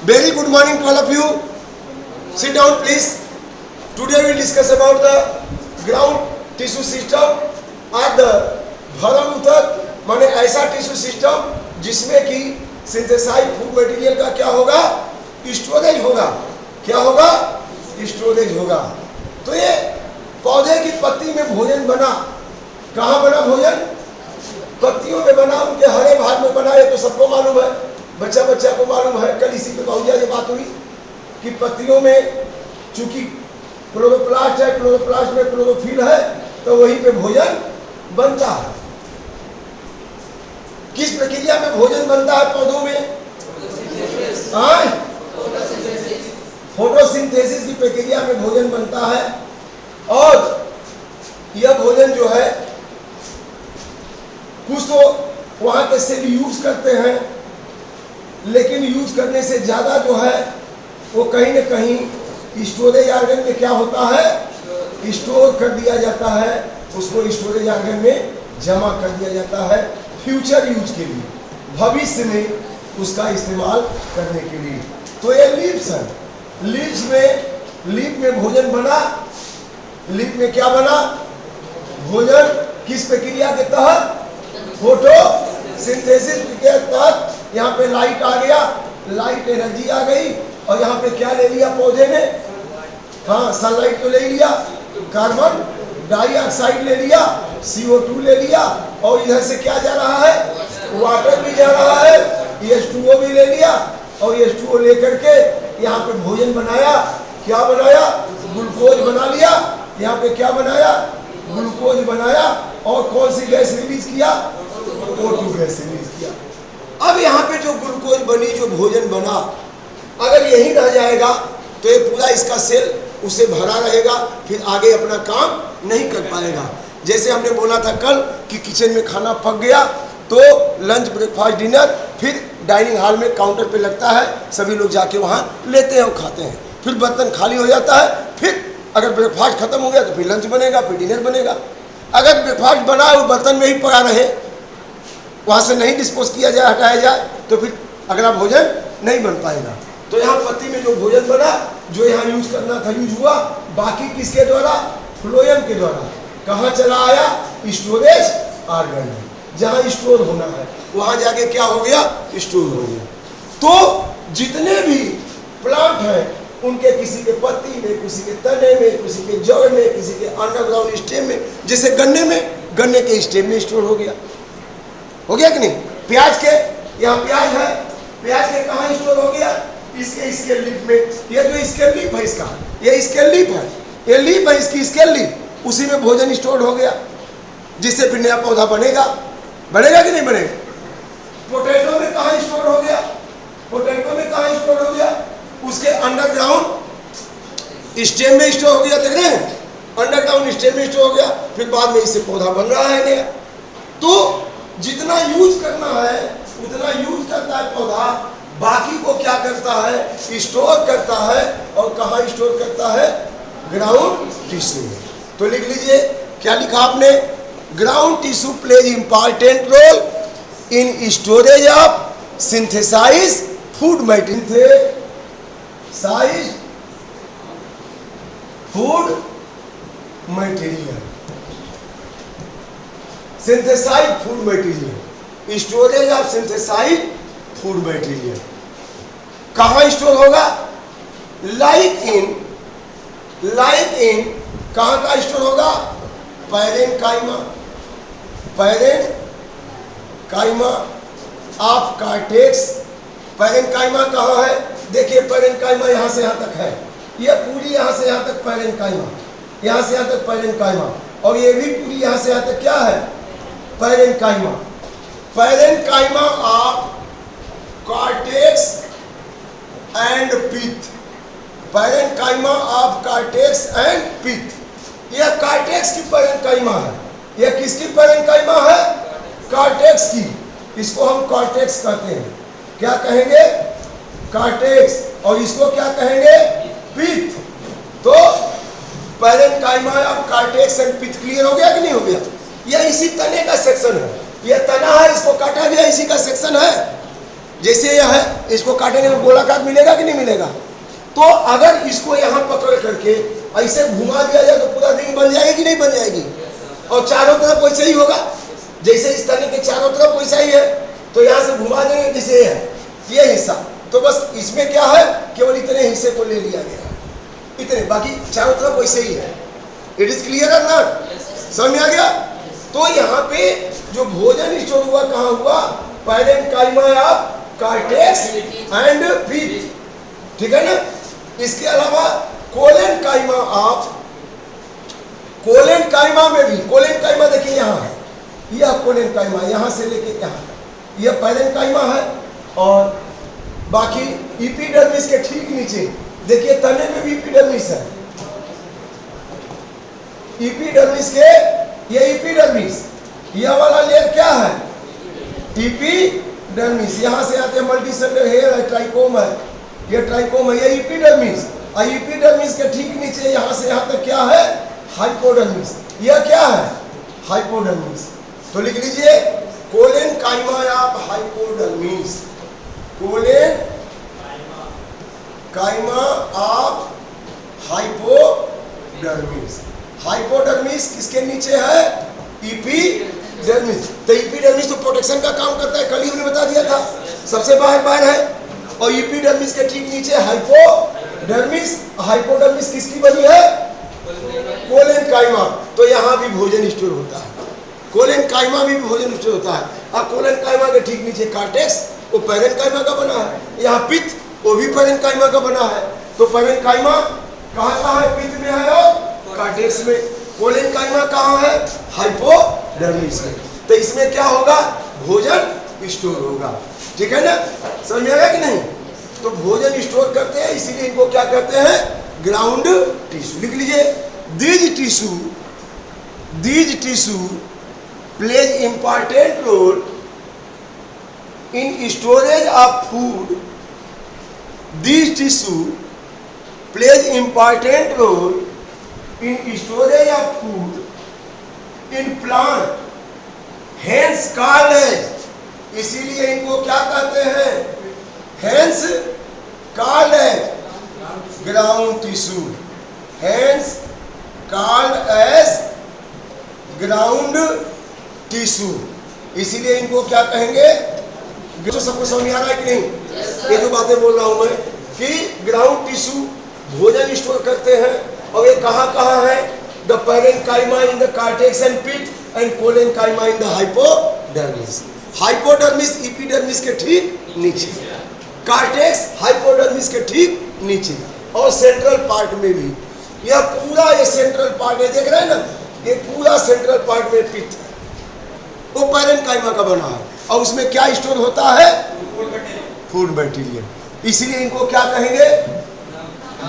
Very good morning to all of you. Sit down please. Today we will discuss about the ground tissue system or the भरण उथक माने ऐसा tissue system जिसमें कि synthesise food material का क्या होगा, storage होगा। क्या होगा? स्टोरेज होगा। तो ये पौधे की पत्ती में भोजन बना, कहाँ बना भोजन? पत्तियों में बना, उनके हरे भाग में बना। ये तो सबको मालूम है, बच्चा बच्चा को मालूम है। कल इसी पे बहुत ये बात हुई कि पत्तियों में चूंकि क्लोरोप्लास्ट है, क्लोरोप्लास्ट में क्लोरोफिल है, तो वहीं पे भोजन बनता है। किस प्रक्रिया में भोजन बनता है पौधों में? फोटोसिंथेसिस की प्रक्रिया में भोजन बनता है। और यह भोजन जो है कुछ तो वहां के सेल यूज करते हैं, लेकिन यूज करने से ज्यादा जो है वो कहीं न कहीं स्टोरेज ऑर्गन में क्या होता है, स्टोर कर दिया जाता है। उसको स्टोरेज ऑर्गन में जमा कर दिया जाता है फ्यूचर यूज के लिए, भविष्य में उसका इस्तेमाल करने के लिए। तो ये लीव्स है, लीफ में भोजन बना। लीफ में क्या बना? भोजन किस प्रक्रिया के तहत? फोटोसिंथेसिस के तहत। यहाँ पे लाइट आ गया, लाइट एनर्जी आ गई, और यहाँ पे क्या ले लिया पौधे ने? हाँ, सनलाइट तो ले लिया, कार्बन डाइऑक्साइड ले लिया, CO2 ले लिया, और इधर से क्या जा रहा है? वाटर भी जा रहा है, H2O भी ले लिया, और H2O लेकर के यहाँ पे भोजन बनाया। क्या बनाया? ग्लूकोज बना लिया। यहाँ पे क्या बनाया? ग्लूकोज बनाया। और कौन सी गैस रिलीज किया? O2 गैस रिलीज किया। अब यहाँ पे जो ग्लूकोज बनी, जो भोजन बना, अगर यही रह जाएगा तो ये पूरा इसका सेल उसे भरा रहेगा, फिर आगे अपना काम नहीं कर पाएगा। जैसे हमने बोला था कल कि किचन में खाना पक गया तो लंच, ब्रेकफास्ट, डिनर फिर डाइनिंग हॉल में काउंटर पे लगता है, सभी लोग जाके वहाँ लेते हैं और खाते हैं। फिर बर्तन खाली हो जाता है, फिर अगर ब्रेकफास्ट खत्म हो गया तो फिर लंच बनेगा, फिर डिनर बनेगा। अगर ब्रेकफास्ट बना वो बर्तन में ही पड़ा रहे, वहाँ से नहीं डिस्पोज किया जाए, हटाया जाए, तो फिर अगला भोजन नहीं बन पाएगा। तो यहाँ पत्ती में जो भोजन बना, जो यहाँ यूज करना था यूज हुआ, बाकी किसके द्वारा? फ्लोएम के द्वारा। कहाँ चला आया? स्टोरेज ऑर्गन, जहाँ स्टोर होना है वहाँ जाके क्या हो गया? स्टोर हो गया। तो जितने भी प्लांट हैं उनके किसी के पत्ती में, किसी के तने में, किसी के जड़ में, किसी के अंडरग्राउंड स्टेम में, जैसे गन्ने में, गन्ने के स्टेम में स्टोर हो गया कि नहीं? प्याज के, यहाँ प्याज है, प्याज के कहाँ स्टोर हो गया? इसके स्केल लीफ में। ये जो स्केल लीफ है इसका, ये स्केल लीफ है, ये लीफ है इसकी स्केल लीफ, उसी में भोजन स्टोर हो गया, जिससे फिर नया पौधा बनेगा। बनेगा कि नहीं बनेगा? पोटैटो में कहाँ स्टोर हो गया? पोटैटो में कहाँ स्टोर हो गया? उसके अंडरग्राउंड स्टेम में स्टोर हो गया। देख रहे हैं, अंडरग्राउंड स्टेम में स्टोर हो गया, फिर बाद में इससे पौधा बन रहा है नया। तो जितना यूज करना है उतना यूज करता है पौधा, बाकी को क्या करता है? स्टोर करता है। और कहाँ स्टोर करता है? ग्राउंड टिश्यू में। तो लिख लीजिए, क्या लिखा आपने? Ground tissue plays important role in storage of synthesize food material. Size food material, synthesize food material, storage of synthesize food material. कहाँ स्टोर होगा? लाइक इन कहाँ का स्टोर होगा? Parenchyma, parenchyma of cortex. Parenchyma कहाँ है? देखिए, पैरेन्काइमा यहाँ से यहाँ तक है, ये पूरी यहाँ से यहाँ तक पैरेन्काइमा, यहाँ से यहाँ तक पैरेन्काइमा, और ये भी पूरी यहाँ से यहाँ तक क्या है? Parenchyma. Parenchyma of cortex and pith, parenchyma of cortex and pith. यह कार्टेक्स की पैरेन्काइमा है। यह किसकी पैरेन्काइमा है? कार्टेक्स की। इसको हम कार्टेक्स कहते हैं। क्या कहेंगे? कार्टेक्स। और इसको क्या कहेंगे? पिथ। तो parenchyma of cortex and pith clear हो गया कि नहीं हो गया? यह इसी तने का सेक्शन है, यह तना है, इसको काटा गया, इसी का सेक्शन है। जैसे यह है, इसको काटेंगे तो गोलाकार मिलेगा कि नहीं मिलेगा? तो अगर इसको यहाँ पकड़ करके ऐसे घुमा दिया जाए तो पूरा रिंग बन जाएगी कि नहीं बन जाएगी? और चारों तरफ वैसे ही होगा, जैसे इस तने के चारों तरफ वैसा ही है। तो यहाँ से घुमा देंगे जैसे है ये हिस्सा, तो बस इसमें क्या है, केवल इतने हिस्से को ले लिया गया, इतने, बाकी चारों तरफ वैसे ही है। इट इज क्लियर है ना? समझ में आ गया? तो यहाँ पे जो भोजन स्टोर हुआ कहाँ हुआ? Parenchyma of cortex and pith, ठीक है ना? इसके अलावा कोलेनकाइमा ऑफ, कोलेनकाइमा में भी, कोलेनकाइमा देखिए यहाँ है, यह कोलेनकाइमा यहाँ से लेके यहाँ तक, यह पैरेन्काइमा है। और बाकी इपिडर्मिस के ठीक नीचे देखिए तने में भी इपिडर्मिस है, इपिडर्मिस के, ये इपिडर्मिस, यह वाला लेयर क्या है? इपिडर्मिस। यहाँ से आते हैं मल्टीसेलुलर हेयर है, ट्राइकोम है, ये ट्राइकोम है, ये इपिडर्मिस। और इपिडर्मिस के ठीक नीचे यहाँ से यहाँ तक क्या है? हाइपोडर्मिस। यह क्या है? हाइपोडर्मिस। तो लिख लीजिए collenchyma of hypodermis, collenchyma of hypodermis. Hypodermis किसके नीचे है? इपिडर्मिस। तो इपिडर्मिस तो प्रोटेक्शन का काम करता है, कल ही हमने बता दिया था, सबसे बाहर है। और इपिडर्मिस के ठीक नीचे हाइपोडर्मिस। हाइपोडर्मिस किसकी बनी है? कोलेनकाइमा। तो यहाँ भी भोजन स्टोर होता है, कोलेनकाइमा में भी भोजन स्टोर होता है। अब कोलेनकाइमा के ठीक नीचे कार्टेक्स, वो पैरेन्काइमा का बना है। यहाँ पित्त, वो भी पैरेन्काइमा का बना है। तो पैरेन्काइमा कहाँ है? पित्त में है और कार्टेक्स में। कोलेनकाइमा कहाँ है? हाइपोडर्मिस में। तो इसमें क्या होगा? भोजन स्टोर होगा, ठीक है ना? समझ में आया कि नहीं? तो भोजन स्टोर करते हैं, इसीलिए इनको क्या कहते हैं? Ground tissue. लिख लीजिए these tissue plays important role in storage of food. These tissue plays important role in storage of food in plant, hence called as, इसीलिए इनको क्या कहते हैं? hence called as ground tissue, hence called as ground tissue। इसीलिए इनको क्या कहेंगे? तो सबको समझ में आ रहा है कि नहीं? ये जो बातें बोल रहा हूं मैं कि ग्राउंड टिश्यू भोजन स्टोर करते हैं, और ये कहाँ कहाँ है? The parenchyma in the cortex and pith and collenchyma in the hypodermis. Hypodermis epidermis के ठीक नीचे, कार्टेक्स हाइपोडर्मिस के ठीक नीचे, और सेंट्रल पार्ट में भी। यह पूरा ये सेंट्रल पार्ट है, देख रहे हैं ना? ये पूरा सेंट्रल पार्ट में पित्त है, वो पैरेन्काइमा का बना है। और उसमें क्या स्टोर होता है? Food bacteria. इसलिए इनको क्या कहेंगे?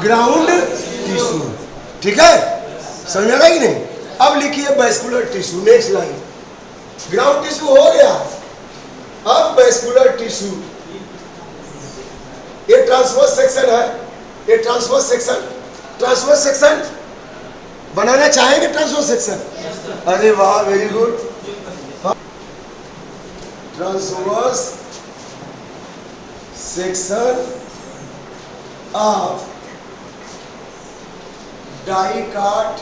ग्राउंड टिश्यू, ठीक है? समझ में आ रहा है कि नहीं? अब लिखिए vascular tissue, next line. Ground tissue हो गया, अब वैस्कुलर टिश्यू, ये ट्रांसवर्स सेक्शन है, ये ट्रांसवर्स सेक्शन, ट्रांसवर्स सेक्शन बनाना चाहेंगे? ट्रांसवर्स सेक्शन, अरे वाह, very good. Transverse section of dicot,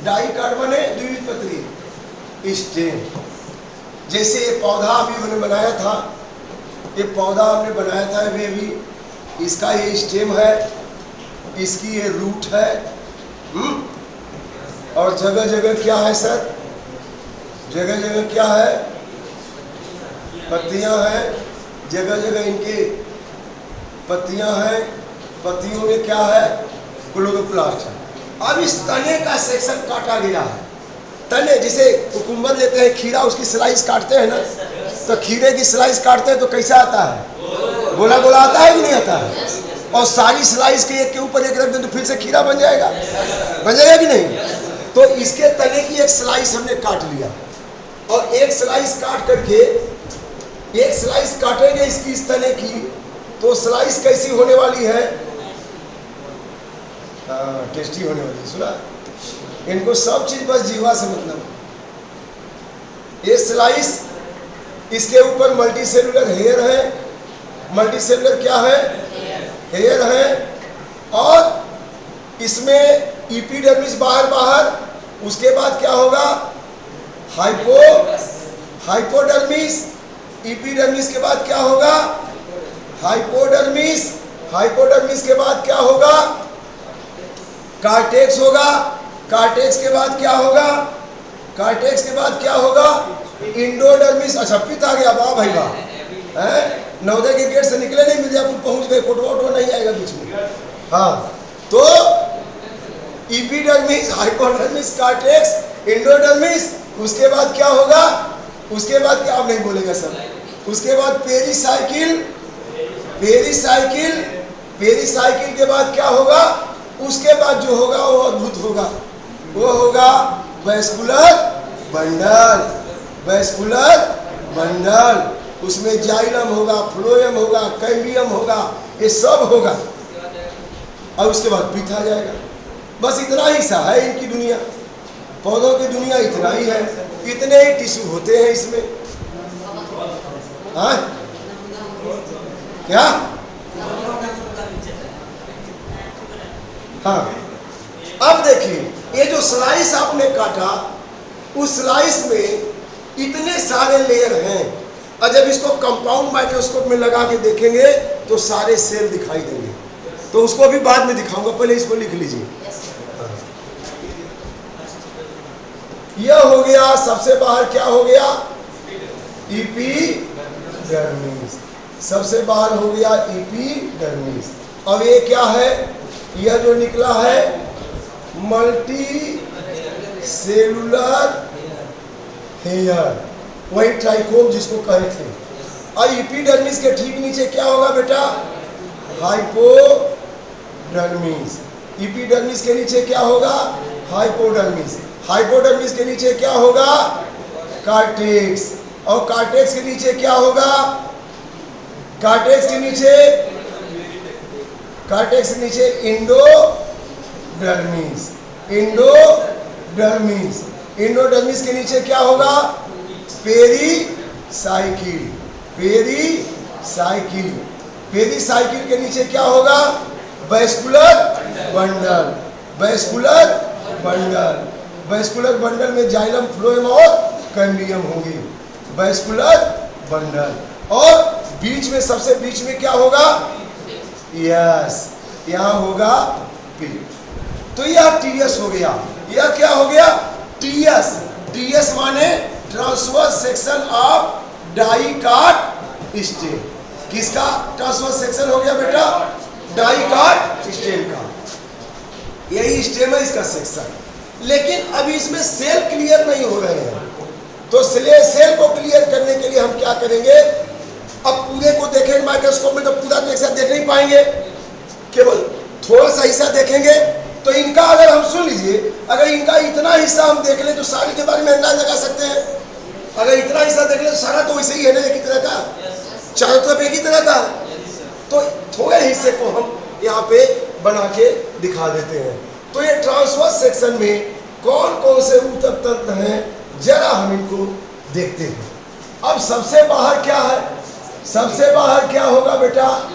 dicot बने द्विबीजपत्री स्टेम। जैसे ये पौधा अभी हमने बनाया था, ये पौधा हमने बनाया था, ये भी इसका ये स्टेम है, इसकी ये रूट है, और जगह जगह क्या है सर? जगह जगह क्या है? पत्तियां हैं, जगह जगह इनके पत्तियां हैं, पत्तियों में क्या है? क्लोरोप्लास्ट है। अब इस तने का सेक्शन काटा गया है। तने जैसे कुकुम्बर लेते हैं, खीरा, उसकी स्लाइस काटते हैं ना, तो खीरे की स्लाइस काटते हैं तो कैसा आता है? गोला गोला आता है कि नहीं आता है? और सारी स्लाइस के एक के ऊपर एक रख दें तो फिर से खीरा बन जाएगा, बन जाएगा कि नहीं? तो इसके तने की एक स्लाइस हमने काट लिया, और एक स्लाइस काट करके, एक स्लाइस काटेंगे इसकी, इस तने की, तो स्लाइस कैसी होने वाली है? टेस्टी होने वाली। सुना? इनको सब चीज बस जीवा से मतलब। ये स्लाइस इसके ऊपर मल्टी सेलुलर हेयर है, मल्टी सेलुलर क्या है, हेयर है, और इसमें इपिडर्मिस बाहर, उसके बाद क्या होगा, हाइपोडर्मिस, इपिडर्मिस के बाद क्या होगा, हाइपोडर्मिस, हाइपोडर्मिस के बाद क्या होगा, कार्टेक्स होगा, कार्टेक्स के बाद क्या होगा, कार्टेक्स के बाद क्या होगा, इंडोडर्मिस। अच्छा पिता आ गया, वाह भाई वाह, है नवोदय के गेट से निकले नहीं, मिर्जापुर पहुंच गए, कोटवा नहीं आएगा बीच में। हाँ, तो इपिडर्मिस, हाइपोडर्मिस, कार्टेक्स, इंडोडर्मिस, उसके बाद क्या होगा, उसके बाद क्या, आप नहीं बोलेगा सर, उसके बाद पेरिसाइकिल, पेरिसाइकिल, पेरिसाइकिल के बाद क्या होगा, उसके बाद जो होगा वो अद्भुत होगा, वो होगा वैस्कुलर बंडल, वैस्कुलर बंडल, उसमें जाइलम होगा, फ्लोएम होगा, कैम्बियम होगा, ये सब होगा, और उसके बाद पीठ आ जाएगा। बस इतना ही सा है इनकी दुनिया, पौधों की दुनिया इतना ही है, इतने ही टिश्यू होते हैं इसमें। हाँ क्या, हाँ अब देखिए ये जो स्लाइस आपने काटा, उस स्लाइस में इतने सारे लेयर हैं, और जब इसको कंपाउंड माइक्रोस्कोप में लगा के देखेंगे तो सारे सेल दिखाई देंगे, तो उसको भी बाद में दिखाऊंगा, पहले इसको लिख लीजिए। यह हो गया सबसे बाहर, क्या हो गया, इपिडर्मिस, सबसे बाहर हो गया इपिडर्मिस। अब ये क्या है, यह जो निकला है मल्टी सेलुलर हेयर, वही ट्राइकोम जिसको कहे थे। और इपिडर्मिस के ठीक नीचे क्या होगा बेटा, हाइपोडर्मिस, इपिडर्मिस के नीचे क्या होगा, हाइपोडर्मिस, हाइपोडर्मिस के नीचे क्या होगा, कार्टेक्स, और कार्टेक्स के नीचे क्या होगा, कार्टेक्स के नीचे, कार्टेक्स के नीचे इंडोडर्मिस, इंडोडर्मिस, इंडोडर्मिस के नीचे क्या होगा, पेरिसाइकिल, पेरिसाइकिल, पेरिसाइकिल के नीचे क्या होगा, vascular bundle, vascular bundle, vascular bundle में जाइलम, फ्लोएम और कैम्बियम होंगे, वैस्कुलर बंडल, और बीच में, सबसे बीच में क्या होगा, यस, यहाँ होगा पीठ। तो यह टीएस हो गया, यह क्या हो गया, टीएस, टीएस माने transverse section of dicot stem. किसका ट्रांसवर्स सेक्शन हो गया बेटा, डाइकाट स्टेम का, यही स्टेम है इसका सेक्शन। लेकिन अभी इसमें सेल क्लियर नहीं हो रहे हैं, तो सेल को क्लियर करने के लिए हम क्या करेंगे, अब पूरे को देखेंगे माइक्रोस्कोप में तो पूरा तो एक साथ देख नहीं पाएंगे, केवल थोड़ा सा हिस्सा देखेंगे। तो इनका अगर हम सुन लीजिए, अगर इनका इतना हिस्सा हम देख लें तो सारे के बारे में अंदाज लगा सकते हैं। अगर इतना हिस्सा देख ले तो सारा तो वैसे ही है ना, एक ही तरह का, चारों तरफ एक ही तरह का, तो थोड़े हिस्से को हम यहाँ पे बना के दिखा देते हैं। तो ये ट्रांसवर्स सेक्शन में कौन कौन से ऊतक तंत्र हैं, जरा हम इनको देखते हैं। अब सबसे बाहर क्या है, सबसे बाहर क्या होगा बेटा,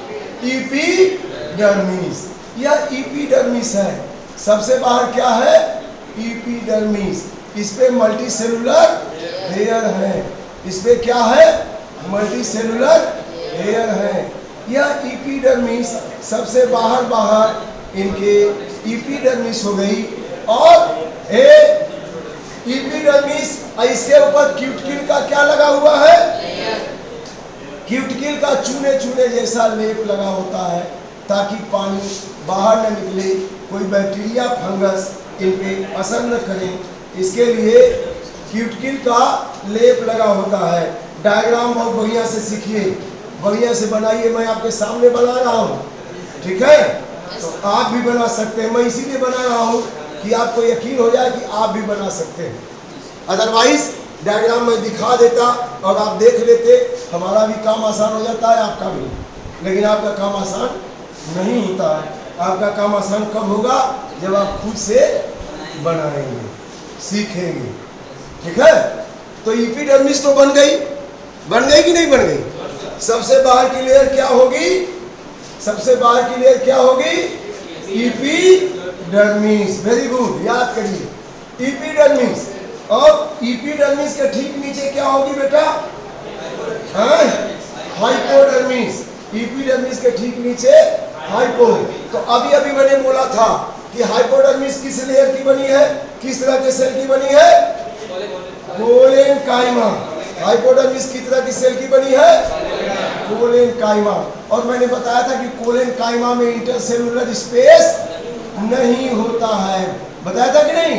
इपिडर्मिस, यह इपिडर्मिस है, सबसे बाहर क्या है, इपिडर्मिस, इस पे मल्टी सेलुलर हेयर है, इस पे क्या है, मल्टी सेलुलर हेयर है। यह इपिडर्मिस सबसे बाहर बाहर इनके इपिडर्मिस हो गई, और इपिडर्मिस, इसके ऊपर क्यूटिकल का क्या लगा हुआ है, क्यूटिकल का चूने चूने जैसा लेप लगा होता है, ताकि पानी बाहर न निकले, कोई बैक्टीरिया फंगस इन पे असर न करें, इसके लिए क्यूटिकल का लेप लगा होता है। डायग्राम बहुत बढ़िया से सीखिए, बढ़िया से बनाइए, मैं आपके सामने बना रहा हूँ, ठीक है, तो आप भी बना सकते हैं। मैं इसीलिए बना रहा हूँ कि आपको यकीन हो जाए कि आप भी बना सकते हैं, अदरवाइज डायग्राम में दिखा देता और आप देख लेते, हमारा भी काम आसान हो जाता है, आपका भी, लेकिन आपका काम आसान नहीं होता है। आपका काम आसान कब होगा, जब आप खुद से बनाएंगे, सीखेंगे, ठीक है। तो इपिडर्मिस तो बन गई, बन गई कि नहीं बन गई? सबसे बाहर की लेयर क्या होगी? सबसे बाहर की लेयर क्या होगी? एपिडर्मिस। वेरी गुड, याद करिए एपिडर्मिस। और एपिडर्मिस के ठीक नीचे क्या होगी बेटा? हाइपोडर्मिस। एपिडर्मिस के ठीक नीचे हाइपो। तो अभी अभी मैंने बोला था कि हाइपोडर्मिस किस लेयर की बनी है, किस तरह के सेल की बनी है? कोलेनकाइमा। हाइपोडर्मिस किस तरह की सेल की बनी है? कोलेनकाइमा। और मैंने बताया था कि कोलेनकाइमा में इंटरसेलुलर स्पेस नहीं होता है, बताया था कि नहीं?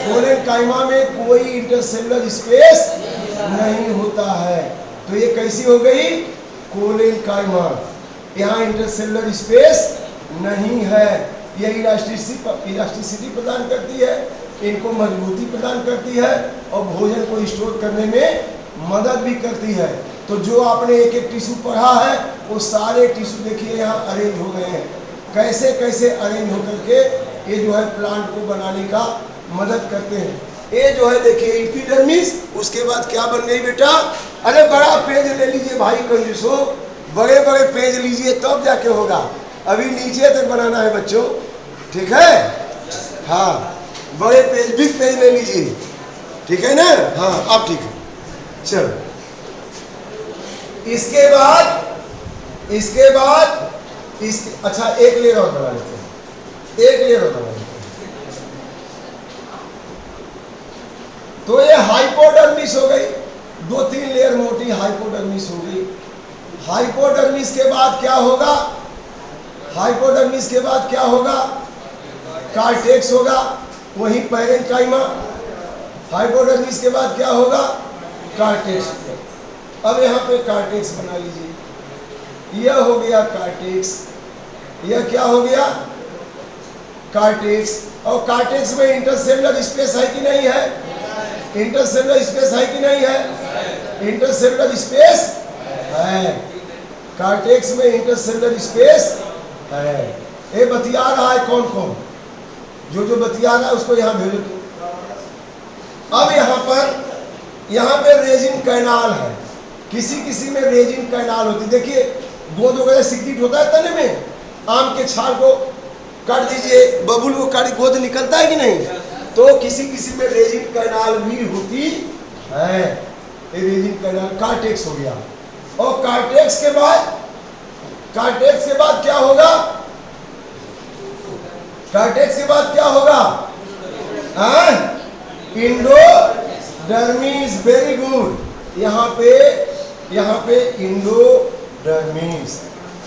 कोलेनकाइमा में कोई इंटरसेलुलर स्पेस नहीं होता है। तो ये कैसी हो गई? कोलेनकाइमा। यहाँ इंटरसेलुलर स्पेस नहीं है। ये इलास्टिसिटी प्रदान करती है, इनको मजबूती प्रदान करती है और भोजन को स्टोर करने में मदद भी करती है। तो जो आपने एक एक टिश्यू पढ़ा है वो सारे टिश्यू देखिए यहाँ अरेंज हो गए हैं। कैसे कैसे अरेंज होकर के ये जो है प्लांट को बनाने का मदद करते हैं। ये जो है देखिए एपिडर्मिस। उसके बाद क्या बन गई बेटा? अरे बड़ा पेज ले लीजिए भाई कंजूसो, बड़े बड़े पेज लीजिए तब जाके होगा। अभी नीचे तक बनाना है बच्चों, ठीक है? हाँ, बड़े पेज, बिग पेज ले लीजिए, ठीक है ना? हाँ अब ठीक है। चलो इसके बाद अच्छा एक लेयर और बना लेते हैं, एक लेयर और बना लेते हैं। तो ये हाइपोडर्मिस हो गई, 2-3 लेयर मोटी हाइपोडर्मिस हो गई। हाइपोडर्मिस के बाद क्या होगा? हाइपोडर्मिस के बाद क्या होगा? कार्टेक्स होगा, वही पैरेंकाइमा। हाइपोडर्मिस के बाद क्या होगा? कार्टेक्स। अब यहाँ पे कार्टेक्स बना लीजिए। यह हो गया कार्टेक्स। यह क्या हो गया? कार्टेक्स। और कार्टेक्स में इंटरसेलुलर स्पेस है कि नहीं है? इंटरसेलुलर स्पेस है कि नहीं है? इंटरसेलुलर स्पेस है। कार्टेक्स में इंटरसेलुलर स्पेस है। ये बतिया रहा है कौन कौन? जो बतिया रहा है उसको यहाँ भेजो तो। अब यहाँ पे रेजिन कैनाल है। किसी में रेजिन कैनाल होती है। देखिए गोंद वगैरह सिक्रीट होता है तने में। आम के छाल को काट दीजिए, बबूल को काट, गोंद निकलता है कि नहीं? तो किसी में रेजिन कैनाल भी होती है। ये रेजिन कैनाल कार्टेक्स हो गया। और कार्टेक्स के बाद क्या होगा? कार्टेक्स के बाद क्या होगा? इंडोडर्मिस। Very good. यहाँ पे इंडोडर्मिस।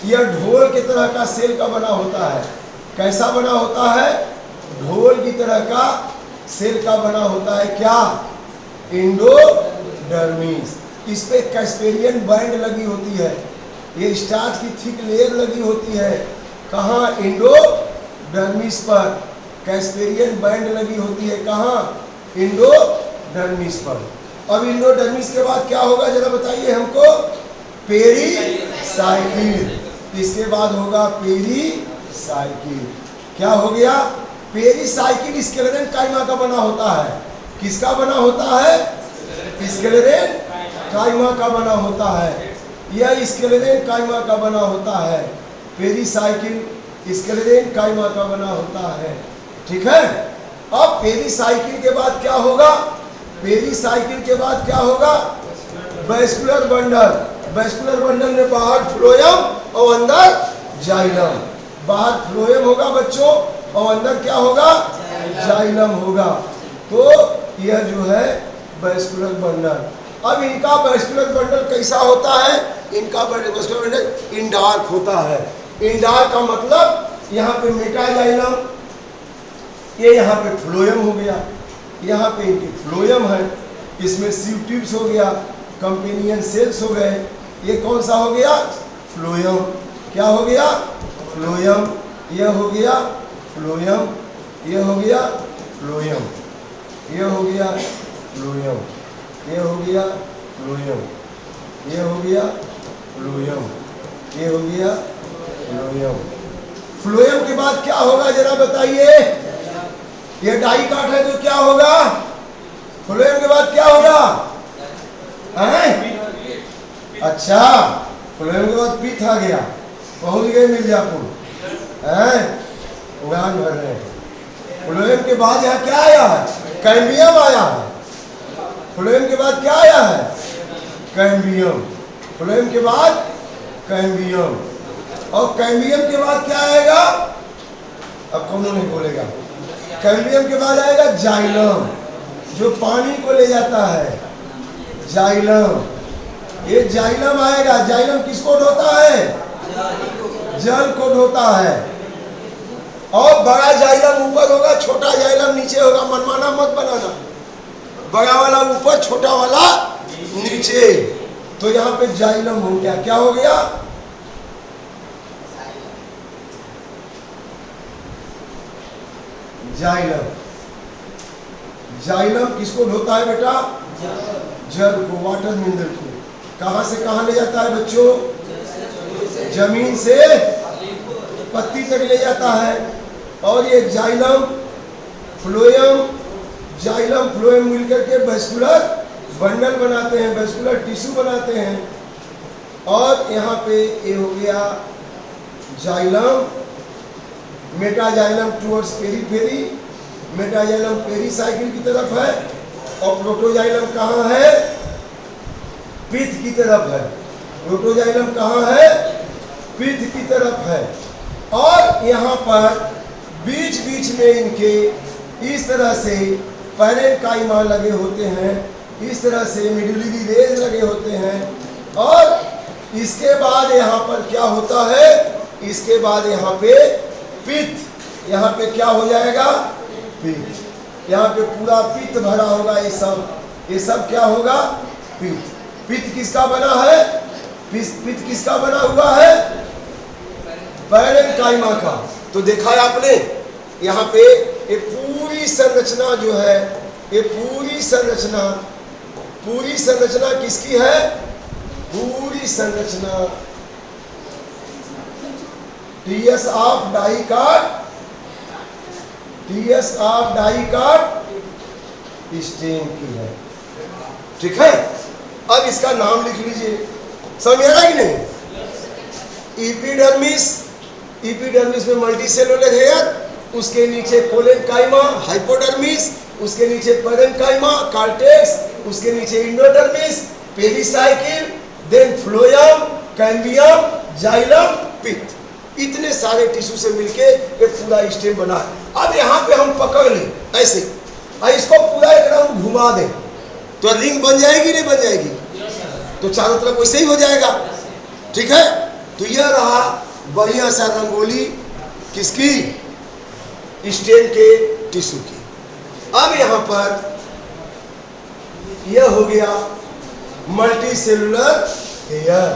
यह ढोल की तरह का सेल का बना होता है। कैसा बना होता है? ढोल की तरह का सेल का बना होता है। क्या? इंडोडर्मिस। इस पे कैस्पेरियन बैंड लगी होती है। ये स्टार्च की थिक लेयर लगी होती है। कहाँ? इंडोडर्मिस पर कैस्पेरियन बैंड लगी होती है। कहाँ? इंडोडर्मिस पर। अब इंडोडर्मिस के बाद क्या होगा जरा बताइए हमको? पेरीसाइकिल। इसके बाद होगा पेरीसाइकिल। क्या हो गया? पेरीसाइकिल स्क्लेरन काइमा का बना होता है। किसका बना होता है? स्क्लेरन काइमा का बना होता है। यह स्क्लेरन काइमा का बना होता है। पेरीसाइकिल स्क्लेरन काइमा का बना होता है, ठीक है? अब पेरीसाइकिल के बाद क्या होगा? पेरीसाइकिल के बाद क्या होगा? Vascular bundle. वैस्कुलर बंडल में बाहर फ्लोएम और अंदर जाइलम। बाहर फ्लोएम होगा बच्चों और अंदर क्या होगा? जाइलम होगा। तो यह जो है वैस्कुलर बंडल। अब इनका वैस्कुलर बंडल कैसा होता है? इनका वैस्कुलर बंडल इंडार्क होता है। इंडार्क का मतलब यहाँ पे मेटाजाइलम, ये यहाँ पे फ्लोएम हो गया, यहाँ पे इनके फ्लोएम है, इसमें सीव ट्यूब्स हो गया, कंपेनियन सेल्स हो गए। ये कौन सा हो गया? फ्लोएम। क्या हो गया? फ्लोएम। यह हो गया फ्लोएम, यह हो गया फ्लोएम, यह हो गया फ्लोएम, यह हो गया फ्लोएम, यह हो गया फ्लोएम, यह हो गया फ्लोएम। फ्लोएम के बाद क्या होगा जरा बताइए? ये डाई काट है तो क्या होगा? फ्लोएम के बाद क्या होगा? अच्छा, फ्लोएम के बाद पित्त आ गया, पहुंच गए मिर्जापुर हैं, उड़ान भर रहे हैं। फ्लोएम के बाद यहाँ क्या आया है? कैम्बियम आया है। फ्लोएम के बाद क्या आया है? कैम्बियम। फ्लोएम के बाद कैम्बियम, और कैम्बियम के बाद क्या आएगा? अब कौन नहीं बोलेगा। कैम्बियम के बाद आएगा जाइलम, जो पानी को ले जाता है, जाइलम। ये जाइलम आएगा। जाइलम किसको ढोता है? जल को ढोता है। और बड़ा जाइलम ऊपर होगा, छोटा जाइलम नीचे होगा। मनमाना मत बनाना, बड़ा वाला ऊपर, छोटा वाला नीचे। तो यहाँ पे जाइलम हो गया। क्या हो गया? जाइलम। जाइलम किसको ढोता है बेटा? जल को, वाटर मिनरल को। कहां से कहां ले जाता है बच्चों? जमीन से पत्ती तक ले जाता है। और ये जाइलम फ्लोएम, जाइलम फ्लोएम मिलकर के वेस्कुलर बंडल बनाते हैं, वेस्कुलर टिश्यू बनाते हैं। और यहाँ पे ये हो गया xylem, metaxylem towards periphery, metaxylem pericycle की तरफ है, और प्रोटोजाइलम कहाँ है? पित्त की तरफ है। प्रोटोजाइलम कहाँ है? पित्त की तरफ है। और यहाँ पर बीच बीच में इनके इस तरह से पैरेन्काइमा लगे होते हैं, इस तरह से मिडुलरी रेज लगे होते हैं। और इसके बाद यहाँ पर क्या होता है? इसके बाद यहाँ पे पित्त, यहाँ पे क्या हो जाएगा? पित्त। यहाँ पे पूरा पित्त भरा होगा। ये सब क्या होगा? पित्त। पित्त किसका बना है? पित्त किसका बना हुआ है? पैरेन्काइमा का। तो देखा है आपने यहाँ पे ये पूरी संरचना जो है, ये पूरी संरचना किसकी है? पूरी संरचना टीएस ऑफ डाइकाट स्टेन की है। ठीक है, अब इसका नाम लिख लीजिए। समझ आ रहा है कि नहीं? एपिडर्मिस में मल्टीसेलुलर हेयर, उसके नीचे कोलेनकाइमा, हाइपोडर्मिस, उसके नीचे पैरेन्काइमा, कॉर्टेक्स, उसके नीचे endodermis, pericycle, then phloem, cambium, xylem, pith. इतने सारे टिश्यू से मिलके एक पूरा स्टेम बना है। अब यहाँ पे हम पकड़ लें ऐसे, और इसको पूरा एक राउंड घुमा दें, तो रिंग बन जाएगी नहीं बन जाएगी? तो चारों तरफ वैसे ही हो जाएगा। ठीक है, तो यह रहा बढ़िया सा रंगोली किसकी? स्टेम के टिश्यू की। अब यहाँ पर यह हो गया मल्टी सेलुलर हेयर।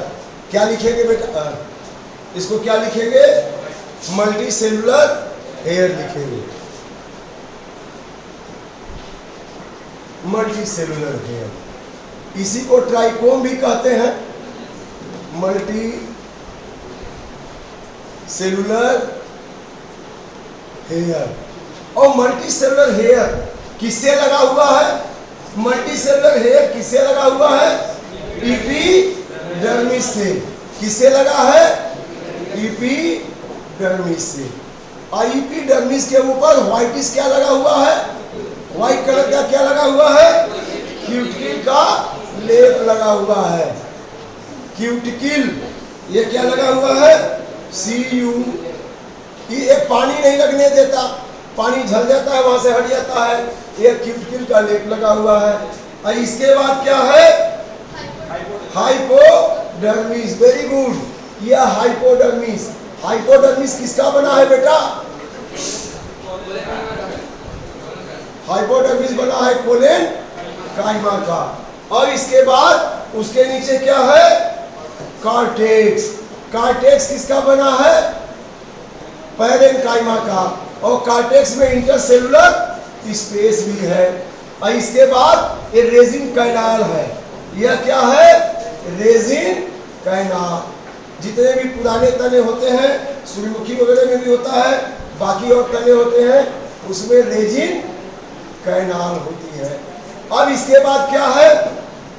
क्या लिखेंगे बेटा? इसको क्या लिखेंगे? मल्टी सेलुलर हेयर लिखेंगे। मल्टी सेलुलर हेयर, इसी को ट्राइकोम भी कहते हैं। Multicellular hair. और मल्टी सेलुलर हेयर किससे लगा हुआ है? मल्टी सेलुलर हेयर किससे लगा हुआ है? एपिडर्मिस से। किससे लगा है? एपिडर्मिस से। और एपिडर्मिस के ऊपर व्हाइटिस क्या लगा हुआ है? व्हाइट कलर का क्या लगा हुआ है? क्यूटिकल का लेप लगा हुआ है। क्यूटिकल ये क्या लगा हुआ है? CU। ये पानी नहीं लगने देता, पानी झल जाता है, वहां से हट जाता है। ये क्यूटिकल का लेप लगा हुआ है। और इसके बाद क्या है? हाइपोडर्मिस। वेरी गुड, यह हाइपोडर्मिस। हाइपोडर्मिस किसका बना है बेटा? हाइपोडर्मिस बना है कोलेनकाइमा का। और इसके बाद उसके नीचे क्या है? कॉर्टेक्स। कॉर्टेक्स किसका बना है? पैरेन्काइमा का। और कॉर्टेक्स में इंटरसेलुलर स्पेस भी है। और इसके बाद ये रेजिन कैनाल है। यह क्या है? Resin canal. जितने भी पुराने तने होते हैं, सूर्यमुखी वगैरह में भी होता है, बाकी और तने होते हैं, उसमें रेजिन कैनाल होती है। अब इसके बाद क्या है?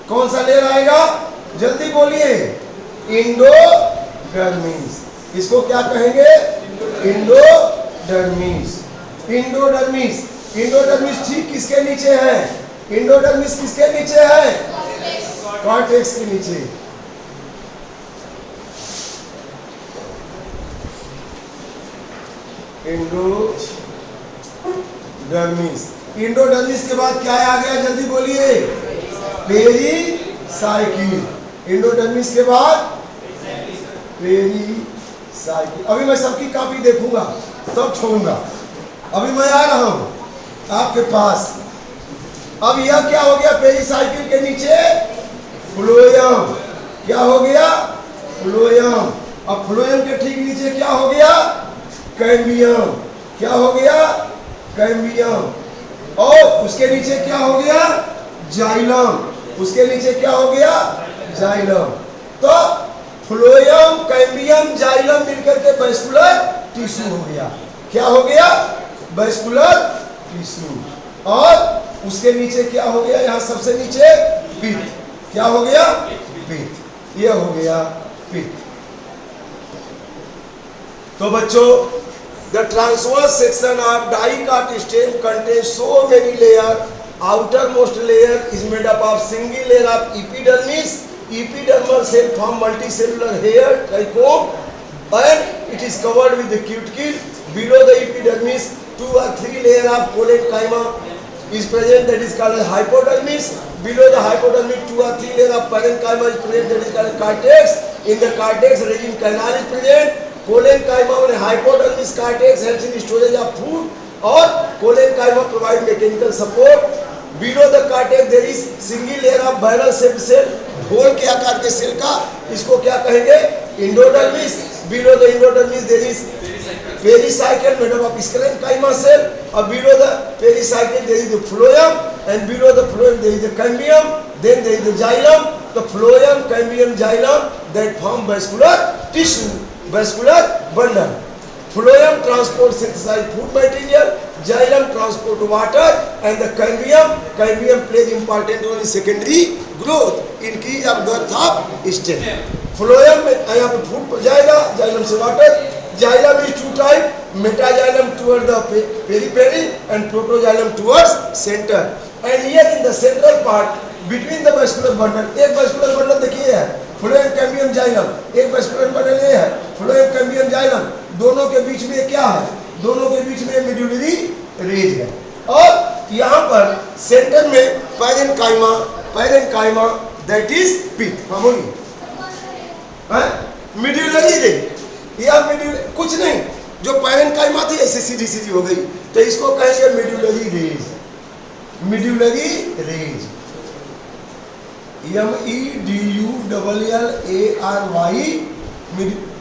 कौन सा लेयर आएगा? जल्दी बोलिए, इंडोडर्मिस। इसको क्या कहेंगे? इंडोडर्मिस। इंडोडर्मिस, इंडोडर्मिस ठीक किसके नीचे है? इंडोडर्मिस किसके नीचे है? कॉर्टेक्स के नीचे। इंडोडर्मिस। इंडोडर्मिस के बाद क्या आ गया? जल्दी बोलिए, पेरीसाइकिल। इंडोडर्मिस के बाद पेरीसाइकिल। अभी मैं सबकी कॉपी देखूंगा तब छोड़ूंगा। अभी मैं आ रहा हूं आपके पास। अब यह क्या हो गया? पेरीसाइकिल के नीचे फ्लोएम। क्या हो गया? फ्लोएम। अब फ्लोएम के ठीक नीचे क्या हो गया? कैम्बियम। क्या हो गया? कैम्बियम। और उसके नीचे क्या हो गया? जाइलम। उसके नीचे क्या हो गया? जाइलम। तो फ्लोएम, कैम्बियम, जाइलम मिलकर के वैस्कुलर टिश्यू हो गया। क्या हो गया? Vascular tissue. और उसके नीचे क्या हो गया? यहां सबसे नीचे पित्त। क्या हो गया? पित्त। ये हो गया पित्त। तो बच्चों, the transverse section of dicot stem contains so many layers. Outermost layer is made up of single layer of epidermis. Epidermal cell form multicellular hair trichome, and it is covered with the cuticle. Below the epidermis, 2 or 3 layer of parenchyma is present, that is called as hypodermis. Below the hypodermis, 2 or 3 layer of parenchyma is present, that is called as cortex. In the cortex, region canal is present. Parenchyma and hypodermis cortex helps in storage of food, और parenchyma provide mechanical support. Below the cortex there is single layer of barrel shaped cell, ढोल के आकार के cell का, इसको क्या कहेंगे? Endodermis. Below the endodermis there is pericycle made up of sclerenchyma cell, or below the pericycle there is the phloem, and below the phloem there is the cambium, then there is the xylem. The phloem, cambium, xylem that form vascular tissue, vascular bundle. Phloem transport synthesized food material, xylem transport water, and the cambium plays important role in secondary growth, increase of girth of stem. Phloem में यहाँ पे food जाएगा, xylem से water. Xylem is 2 type, metaxylem towards the periphery and protoxylem towards center. And here in the central part between the vascular bundle, एक vascular bundle देखिए है, phloem, cambium, xylem, एक vascular bundle ये है, phloem, cambium, xylem, दोनों के बीच में क्या है? दोनों के बीच में medullary ridge है, और यहाँ पर सेंटर में parenchyma that is pith। मामूली medullary ridge या कुछ नहीं, जो parenchyma थी ऐसे सीधी सीधी हो गई, तो इसको कहेंगे medullary ridge। medullary ridge, MEDULLARY।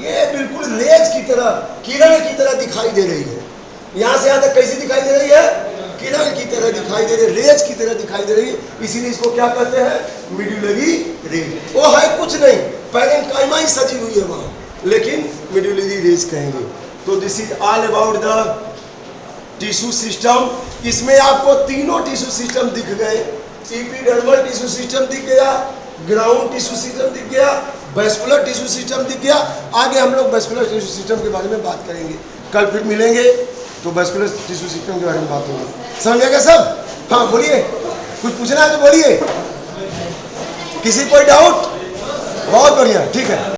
ये बिल्कुल रेज की तरह, किरण की तरह दिखाई दे रही है। यहाँ से यहाँ तक कैसी दिखाई दे रही है? किरण की तरह दिखाई दे रही है, रेज की तरह दिखाई दे रही है, इसीलिए इसको क्या कहते हैं? Medullary rays. वो है कुछ नहीं, पैरेंकाइमा ही सजी हुई है वहाँ, लेकिन मेडुलरी रेज कहेंगे। तो this is all about the tissue system. इसमें आपको तीनों टिश्यू सिस्टम दिख गए। एपिडर्मल टिश्यू सिस्टम दिख गया, ग्राउंड टिश्यू सिस्टम दिख गया, वैस्कुलर टिश्यू सिस्टम दिख गया। आगे हम लोग वैस्कुलर टिश्यू सिस्टम के बारे में बात करेंगे, कल फिर मिलेंगे तो वैस्कुलर टिश्यू सिस्टम के बारे में बात होगी। समझ गया सब? हाँ बोलिए, कुछ पूछना है तो बोलिए। किसी कोई डाउट? बहुत बढ़िया, ठीक है।